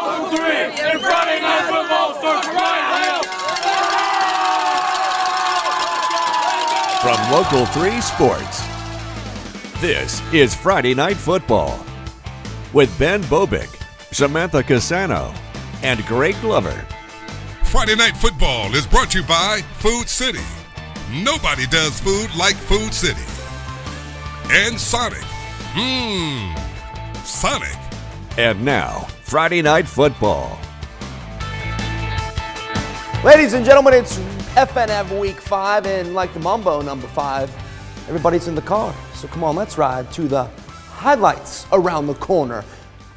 Local 3 and Friday Night Football starts right now. From Local 3 Sports, this is Friday Night Football with Ben Bobick, Samantha Casano, and Greg Glover. Friday Night Football is brought to you by Food City. Nobody does food like Food City. And Sonic. Sonic. And now, Friday Night Football. Ladies and gentlemen, it's FNF Week 5, and like the Mumbo number 5, everybody's in the car. So come on, let's ride to the highlights around the corner.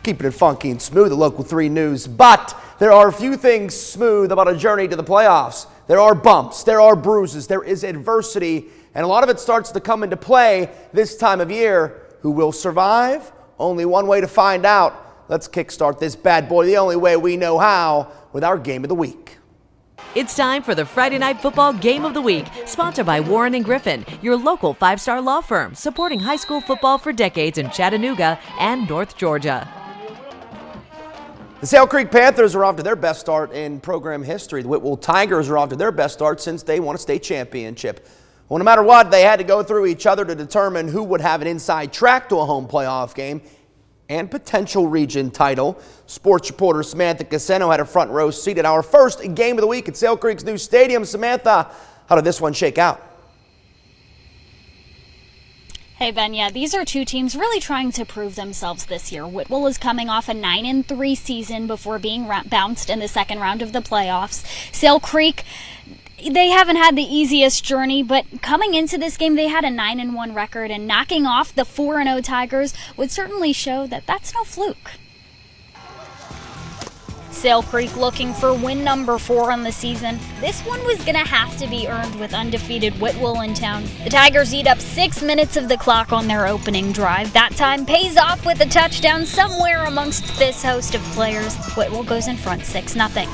Keeping it funky and smooth, the Local 3 news. But there are a few things smooth about a journey to the playoffs. There are bumps, there are bruises, there is adversity, and a lot of it starts to come into play this time of year. Who will survive? Only one way to find out. Let's kickstart this bad boy the only way we know how, with our Game of the Week. It's time for the Friday Night Football Game of the Week, sponsored by Warren & Griffin, your local 5-star law firm, supporting high school football for decades in Chattanooga and North Georgia. The Sale Creek Panthers are off to their best start in program history. The Whitwell Tigers are off to their best start since they won a state championship. Well, no matter what, they had to go through each other to determine who would have an inside track to a home playoff game and potential region title. Sports reporter Samantha Casano had a front row seat at our first Game of the Week at Sale Creek's new stadium. Samantha, how did this one shake out? Hey, Ben, yeah, these are two teams really trying to prove themselves this year. Whitwell is coming off a 9-3 season before being bounced in the second round of the playoffs. Sale Creek, they haven't had the easiest journey, but coming into this game, they had a 9-1 record, and knocking off the 4-0 Tigers would certainly show that that's no fluke. Sale Creek looking for win number 4 on the season. This one was going to have to be earned with undefeated Whitwell in town. The Tigers eat up 6 minutes of the clock on their opening drive. That time pays off with a touchdown somewhere amongst this host of players. Whitwell goes in front 6-0.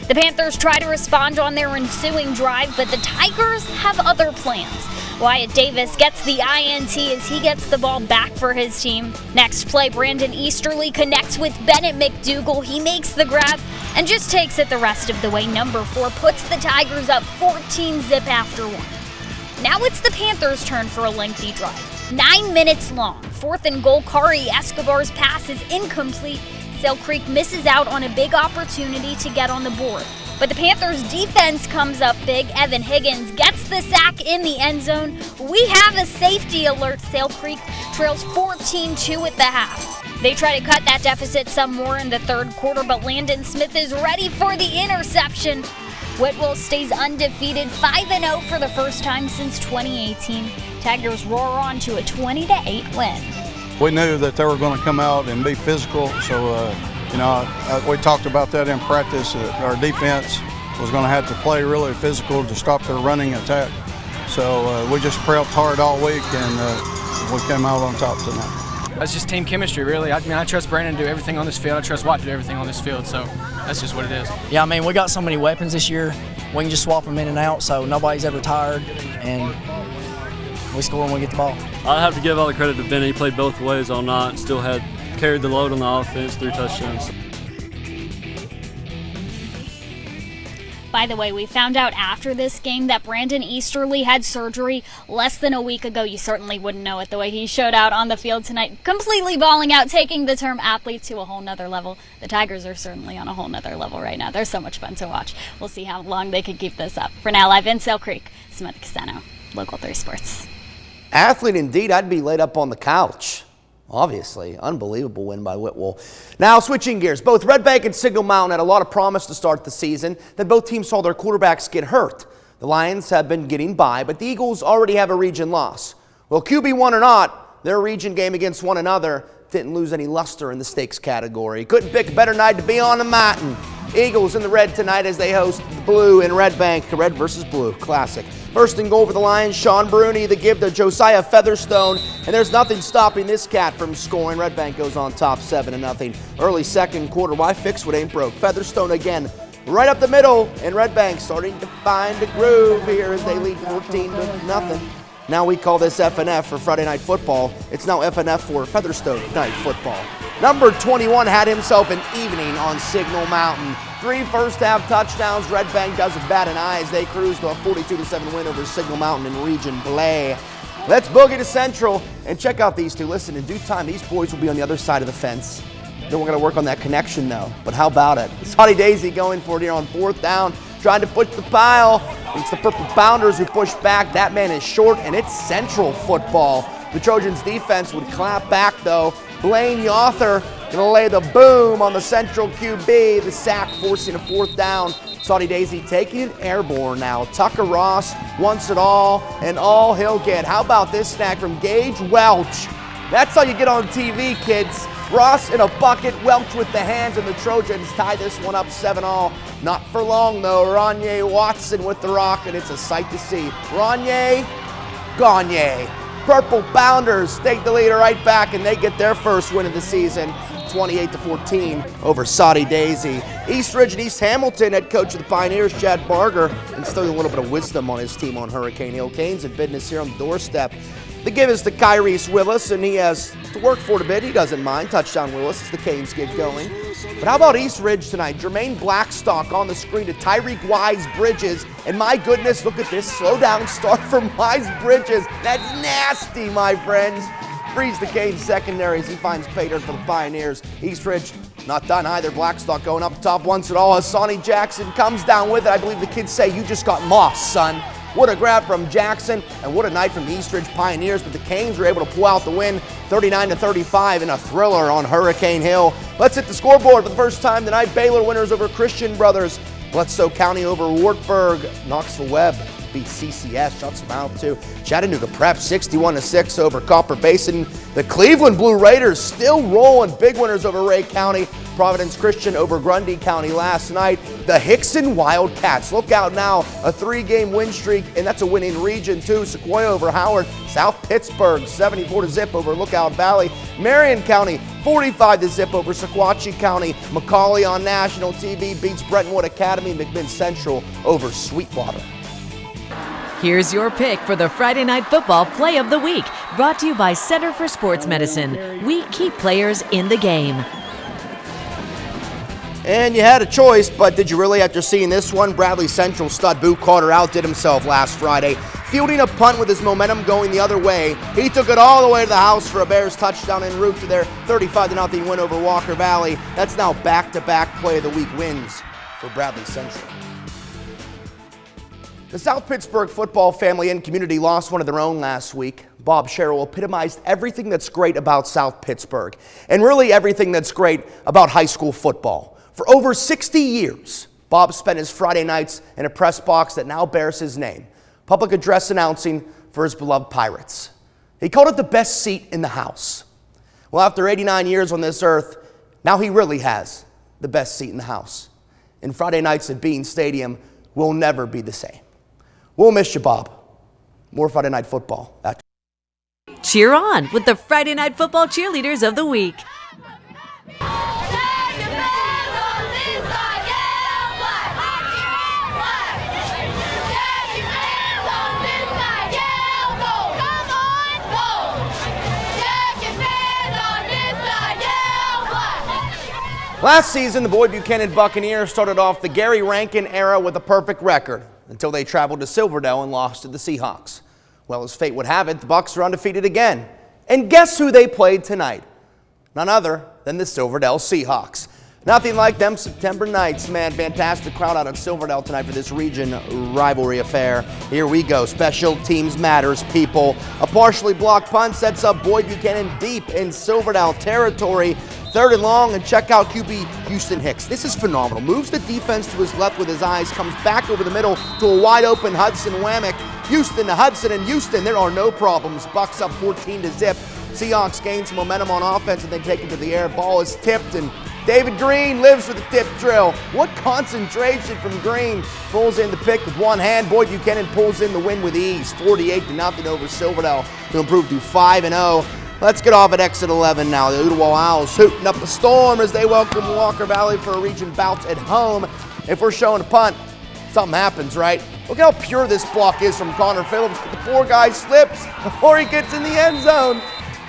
The Panthers try to respond on their ensuing drive, but the Tigers have other plans. Wyatt Davis gets the INT as he gets the ball back for his team. Next play, Brandon Easterly connects with Bennett McDougal. He makes the grab and just takes it the rest of the way. Number 4 puts the Tigers up 14-0 after 1. Now it's the Panthers' turn for a lengthy drive. 9 minutes long. 4th and goal, Kari Escobar's pass is incomplete. Sale Creek misses out on a big opportunity to get on the board. But the Panthers' defense comes up big. Evan Higgins gets the sack in the end zone. We have a safety alert. Sale Creek trails 14-2 at the half. They try to cut that deficit some more in the third quarter, but Landon Smith is ready for the interception. Whitwell stays undefeated, 5-0 for the first time since 2018. Tigers roar on to a 20-8 win. We knew that they were going to come out and be physical, so we talked about that in practice, that our defense was going to have to play really physical to stop their running attack. So we just prepped hard all week, and we came out on top tonight. That's just team chemistry, really. I trust Brandon to do everything on this field. I trust Watt to do everything on this field, so that's just what it is. Yeah, we got so many weapons this year. We can just swap them in and out, so nobody's ever tired, and we score when we get the ball. I have to give all the credit to Benny. He played both ways all night and still carried the load on the offense, 3 touchdowns. By the way, we found out after this game that Brandon Easterly had surgery less than a week ago. You certainly wouldn't know it the way he showed out on the field tonight, completely balling out, taking the term athlete to a whole nother level. The Tigers are certainly on a whole nother level right now. They're so much fun to watch. We'll see how long they can keep this up. For now, live in Sale Creek, Samantha Casano, Local 3 Sports. Athlete indeed, I'd be laid up on the couch. Obviously, unbelievable win by Whitwell. Now switching gears, both Red Bank and Signal Mountain had a lot of promise to start the season. Then both teams saw their quarterbacks get hurt. The Lions have been getting by, but the Eagles already have a region loss. Well, QB1 or not, their region game against one another didn't lose any luster in the stakes category. Couldn't pick a better night to be on the mountain. Eagles in the red tonight as they host the blue in Red Bank. Red versus blue, classic. First and goal for the Lions, Sean Bruni, the give to Josiah Featherstone, and there's nothing stopping this cat from scoring. Red Bank goes on top 7-0. Early second quarter, why fix what ain't broke? Featherstone again, right up the middle, and Red Bank starting to find a groove here as they lead 14-0. Now we call this FNF for Friday Night Football. It's now FNF for Featherstone Night Football. Number 21 had himself an evening on Signal Mountain. 3 first-half touchdowns. Red Bank doesn't bat an eye as they cruise to a 42-7 win over Signal Mountain in Region Play. Let's boogie to Central and check out these two. Listen, in due time, these boys will be on the other side of the fence. Then we're going to work on that connection, though. But how about it? It's Hottie Daisy going for it here on 4th down, trying to push the pile. It's the Purple Pounders who push back. That man is short, and it's Central football. The Trojans' defense would clap back, though. Blaine Yother going to lay the boom on the Central QB. The sack forcing a 4th down. Hottie Daisy taking it airborne now. Tucker Ross wants it all, and all he'll get. How about this snack from Gage Welch? That's how you get on TV, kids. Ross in a bucket, Welch with the hands, and the Trojans tie this one up 7-all. Not for long, though. Ronye Watson with the rock, and it's a sight to see. Ronye, Gagne. Purple Pounders take the lead right back, and they get their first win of the season, 28-14 over Hottie Daisy. East Ridge and East Hamilton head coach of the Pioneers, Chad Barger, instilling a little bit of wisdom on his team on Hurricane Hill. Canes and business here on the doorstep. The give is to Kyrese Willis, and he has to work for it a bit. He doesn't mind. Touchdown Willis as the Canes get going. But how about East Ridge tonight? Jermaine Blackstock on the screen to Tyreek Wise Bridges. And my goodness, look at this slow down start from Wise Bridges. That's nasty, my friends. Frees the Canes secondary as he finds pay dirt for the Pioneers. East Ridge not done either. Blackstock going up top once and all. Hassani Jackson comes down with it. I believe the kids say, you just got mossed, son. What a grab from Jackson, and what a night from the East Ridge Pioneers, but the Canes were able to pull out the win 39-35 in a thriller on Hurricane Hill. Let's hit the scoreboard for the first time tonight. Baylor winners over Christian Brothers. Bledsoe County over Wartburg. Knoxville Webb beat CCS, shuts them out too. Chattanooga Prep 61-6 over Copper Basin. The Cleveland Blue Raiders still rolling, big winners over Ray County. Providence Christian over Grundy County last night. The Hickson Wildcats, look out now, a 3-game win streak, and that's a win in region too. Sequoia over Howard. South Pittsburgh 74-0 over Lookout Valley. Marion County 45-0 over Sequatchie County. McCauley on national TV beats Brentwood Academy. McMinn Central over Sweetwater. Here's your pick for the Friday Night Football Play of the Week, brought to you by Center for Sports Medicine. We keep players in the game. And you had a choice, but did you really after seeing this one? Bradley Central stud Boo Carter outdid himself last Friday. Fielding a punt with his momentum going the other way. He took it all the way to the house for a Bears touchdown en route to their 35-0 win over Walker Valley. That's now back-to-back Play of the Week wins for Bradley Central. The South Pittsburgh football family and community lost one of their own last week. Bob Sherrill epitomized everything that's great about South Pittsburgh, and really everything that's great about high school football. For over 60 years, Bob spent his Friday nights in a press box that now bears his name, public address announcing for his beloved Pirates. He called it the best seat in the house. Well, after 89 years on this earth, now he really has the best seat in the house. And Friday nights at Bean Stadium will never be the same. We'll miss you, Bob. More Friday Night Football after. Cheer on with the Friday Night Football Cheerleaders of the Week. Last season, the Boyd Buchanan Buccaneers started off the Gary Rankin era with a perfect record until they traveled to Silverdale and lost to the Seahawks. Well, as fate would have it, the Bucs are undefeated again. And guess who they played tonight? None other than the Silverdale Seahawks. Nothing like them September nights, man. Fantastic crowd out at Silverdale tonight for this region rivalry affair. Here we go. Special teams matters, people. A partially blocked punt sets up Boyd Buchanan deep in Silverdale territory. 3rd and long, and check out QB Houston Hicks. This is phenomenal. Moves the defense to his left with his eyes, comes back over the middle to a wide open Hudson Whammock. Houston to Hudson, and Houston, there are no problems. Bucks up 14-0. Seahawks gain some momentum on offense, and they take it to the air. Ball is tipped, and David Green lives for the tip drill. What concentration from Green. Pulls in the pick with one hand. Boyd Buchanan pulls in the win with ease. 48-0 over Silverdale to improve to 5-0. Let's get off at exit 11 now. The Ooltewah Owls hooting up a storm as they welcome Walker Valley for a region bout at home. If we're showing a punt, something happens, right? Look how pure this block is from Connor Phillips. But the poor guy slips before he gets in the end zone.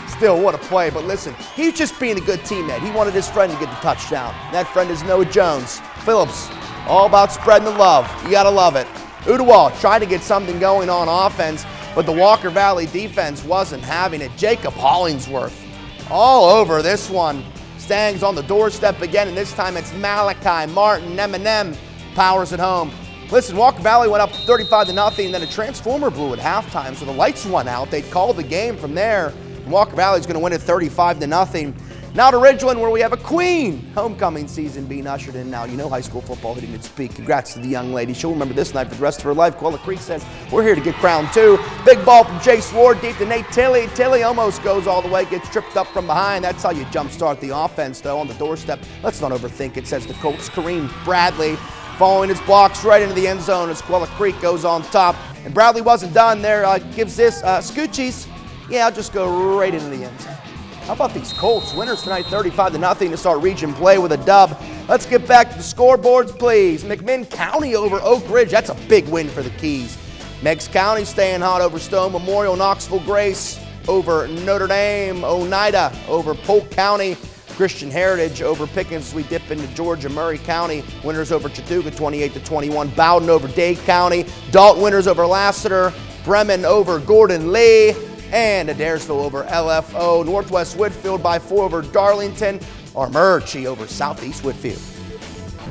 Still, what a play. But listen, he's just being a good teammate. He wanted his friend to get the touchdown. That friend is Noah Jones. Phillips, all about spreading the love. You got to love it. Udawal tried to get something going on offense, but the Walker Valley defense wasn't having it. Jacob Hollingsworth all over this one. Stangs on the doorstep again, and this time it's Malachi Martin. Eminem powers it home. Listen, Walker Valley went up 35-0, then a transformer blew at halftime, so the lights went out. They'd called the game from there. And Walker Valley's going to win it 35-0. Now to Ridgeland, where we have a queen homecoming season being ushered in now. You know high school football hitting its peak. Congrats to the young lady. She'll remember this night for the rest of her life. Quilla Creek says, we're here to get crowned too. Big ball from Chase Ward, deep to Nate Tilley. Tilley almost goes all the way, gets tripped up from behind. That's how you jumpstart the offense, though, on the doorstep. Let's not overthink it, says the Colts. Kareem Bradley following his blocks right into the end zone as Quilla Creek goes on top. And Bradley wasn't done there. Gives this Scoochies. Yeah, I'll just go right into the end zone. How about these Colts? Winners tonight 35-0 to start region play with a dub. Let's get back to the scoreboards, please. McMinn County over Oak Ridge. That's a big win for the Keys. Meigs County staying hot over Stone Memorial. Knoxville Grace over Notre Dame. Oneida over Polk County. Christian Heritage over Pickens as we dip into Georgia. Murray County winners over Chattooga 28-21. Bowden over Dade County. Dalton winners over Lassiter. Bremen over Gordon Lee. And Adairsville over LFO. Northwest Whitfield by 4 over Darlington. Armurchie over Southeast Whitfield.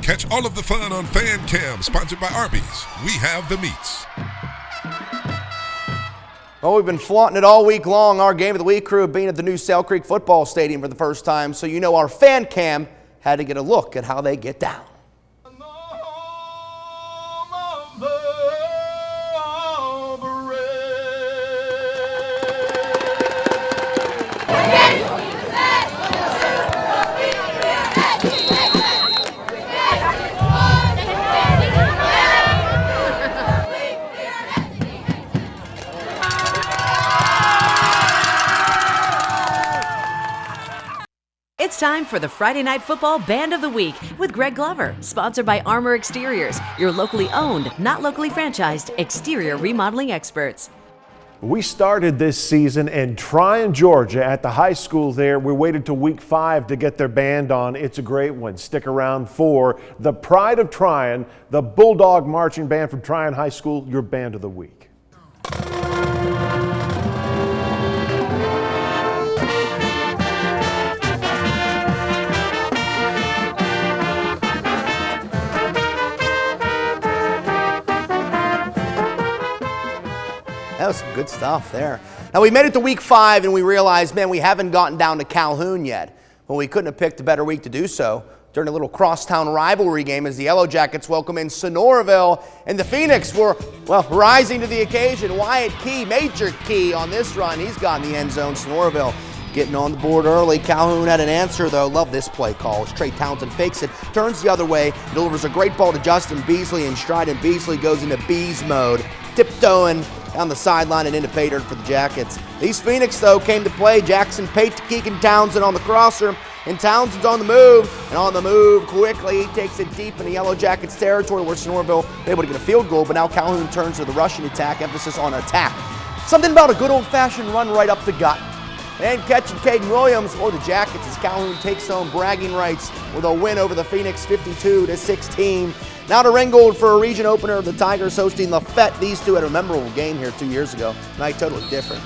Catch all of the fun on Fan Cam, sponsored by Arby's. We have the meats. Well, we've been flaunting it all week long. Our Game of the Week crew being at the new Sale Creek Football Stadium for the first time. So you know our Fan Cam had to get a look at how they get down. It's time for the Friday Night Football Band of the Week with Greg Glover, sponsored by Armor Exteriors, your locally owned, not locally franchised exterior remodeling experts. We started this season in Tryon, Georgia at the high school there. We waited till week 5 to get their band on. It's a great one. Stick around for the Pride of Tryon, the Bulldog Marching Band from Tryon High School, your Band of the Week. That was some good stuff there. Now, we made it to week 5, and we realized, man, we haven't gotten down to Calhoun yet. Well, we couldn't have picked a better week to do so during a little crosstown rivalry game as the Yellow Jackets welcome in Sonoraville, and the Phoenix were, well, rising to the occasion. Wyatt Key, major key on this run. He's got in the end zone. Sonoraville getting on the board early. Calhoun had an answer, though. Love this play call as Trey Townsend fakes it, turns the other way, delivers a great ball to Justin Beasley in stride, and Beasley goes into Bees mode, tiptoeing down the sideline and into pay dirt for the Jackets. These Phoenix, though, came to play. Jackson Pate to Keegan Townsend on the crosser, and Townsend's on the move, and on the move quickly. He takes it deep in the Yellow Jackets territory where Sonoraville able to get a field goal, but now Calhoun turns to the rushing attack, emphasis on attack. Something about a good old-fashioned run right up the gut. And catching Caden Williams or the Jackets as Calhoun takes home bragging rights with a win over the Phoenix 52-16. Now to Ringgold for a region opener. The Tigers hosting Lafette. These two had a memorable game here 2 years ago. Tonight totally different.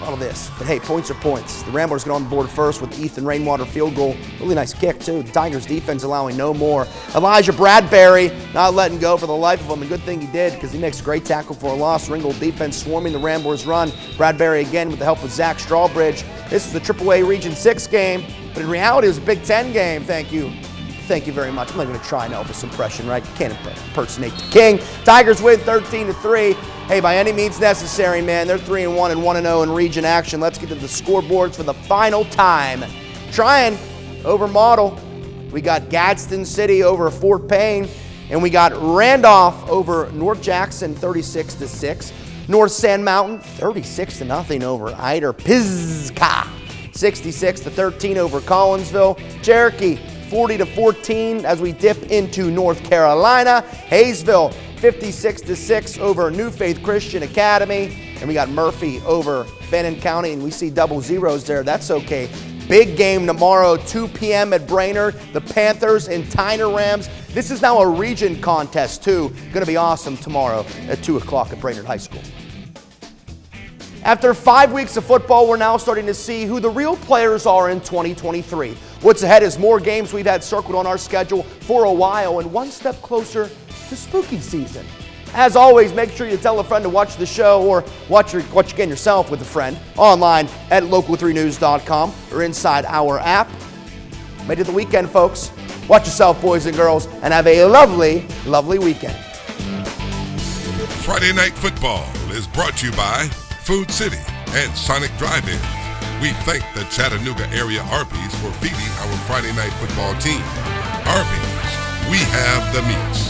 All of this. But hey, points are points. The Ramblers get on the board first with Ethan Rainwater field goal. Really nice kick, too. The Tigers defense allowing no more. Elijah Bradbury not letting go for the life of him. And good thing he did because he makes a great tackle for a loss. Ringgold defense swarming the Ramblers run. Bradbury again with the help of Zach Strawbridge. This is the AAA Region 6 game, but in reality it was a Big Ten game. Thank you. Thank you very much. I'm not going to try an Elvis impression, right? You can't impersonate the King. Tigers win 13-3. Hey, by any means necessary, man. They're 3-1 and 1-0 in region action. Let's get to the scoreboards for the final time. Tryon over Model. We got Gadsden City over Fort Payne. And we got Randolph over North Jackson 36-6. North Sand Mountain 36-0 over Eider Pisgah. 66-13 over Collinsville. Cherokee 40-14 as we dip into North Carolina. Hayesville 56-6 over New Faith Christian Academy. And we got Murphy over Fannin County, and we see double zeros there. That's okay. Big game tomorrow, 2 p.m. at Brainerd. The Panthers and Tyner Rams. This is now a region contest, too. Going to be awesome tomorrow at 2 o'clock at Brainerd High School. After 5 weeks of football, we're now starting to see who the real players are in 2023. What's ahead is more games we've had circled on our schedule for a while and one step closer to spooky season. As always, make sure you tell a friend to watch the show or watch again yourself with a friend online at local3news.com or inside our app. Made it the weekend, folks. Watch yourself, boys and girls, and have a lovely, lovely weekend. Friday Night Football is brought to you by Food City and Sonic Drive-In. We thank the Chattanooga area Arby's for feeding our Friday Night Football team. Arby's, we have the meats.